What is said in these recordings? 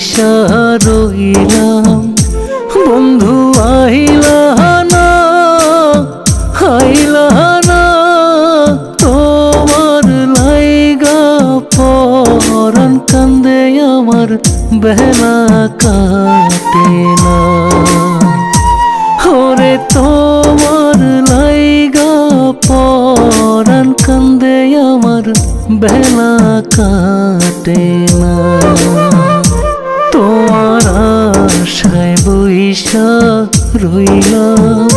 বইসা রইলাম বন্ধু আইলা না, আইলা না তোমার লাইগা পরাণ কান্দে আমার বেলা কাটে না। ওরে তোমার লাইগা পরাণ কান্দে আমার বেলা কাটে না। তোমার আশায় বইসা রইলাম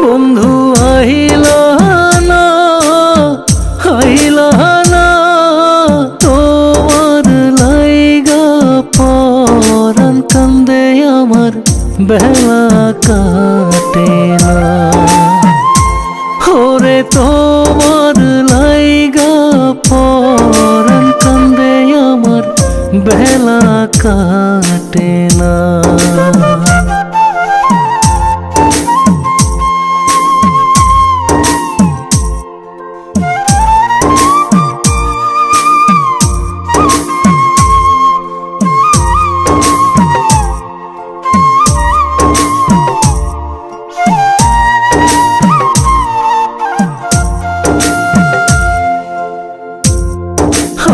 বন্ধু আইলা না, আইলা না তোমার লাইগা পরাণ কান্দে আমার বেলা কাটে না। ওরে তোমার লাইগা পরাণ কান্দে আমার বেলা কাটে না।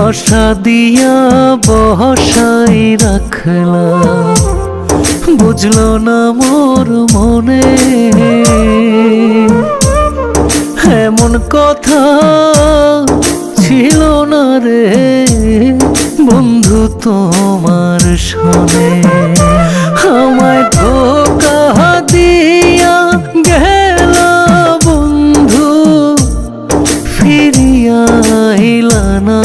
আশা দিয়া বসাই রাখলাম বুঝলো না মোর মনে, এমন কথা ছিল না রে বন্ধু তোমার শোনে। আমায় ধোঁকা দিয়া গেলা বন্ধু ফিরিয়া আইলা না।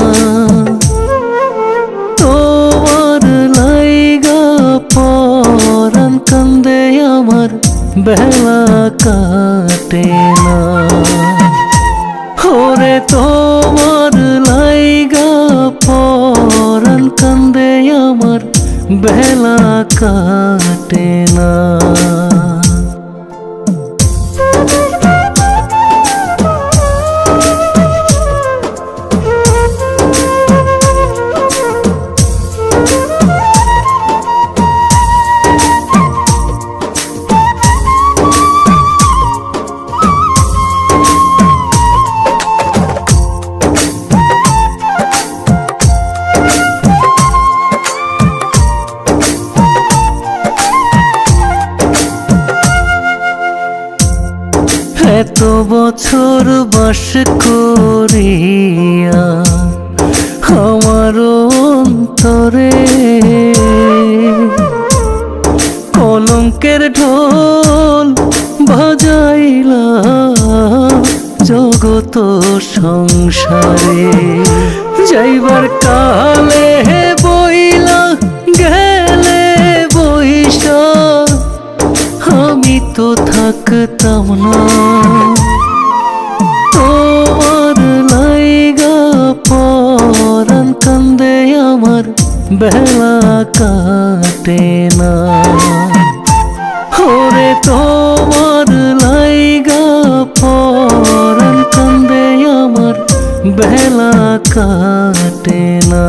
তোমার লাইগা পরাণ কান্দে আমার বেলা কাটে না। ওরে তোমার লাইগা পরাণ কান্দে আমার বেলা কাটে না। এত বছর বাস করিয়া আমার অন্তরে কলঙ্কের ঢোল বাজাইলা জগত সংসারে। যাইবার কালে বইলা গেলে বইসা আমি তো থাকতাম না। তোমার লাইগা পরাণ কান্দে আমার বেলা কাটে না। ওরে তোমার লাইগা পরাণ কান্দে আমার বেলা কাটে না।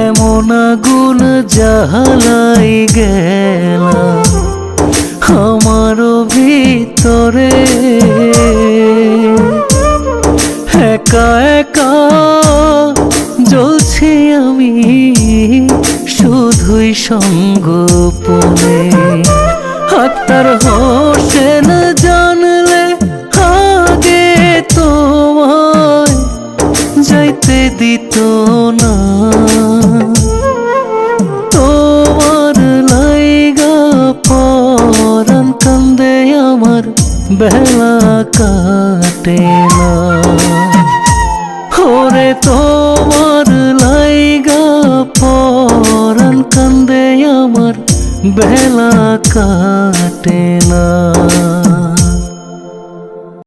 এমন আগুন জ্বালাই গেলা আমার ভিতরে, একা একা জ্বলছি আমি শুধুই সঙ্গোপনে। আত্মার হোসেন জানলে আগে তোমায় যাইতে দিত না। তোমার লাইগা পরাণ কান্দে আমার বেলা কাটে না। ওরে তোমার লাইগা পরাণ কান্দে আমার বেলা কাটে না।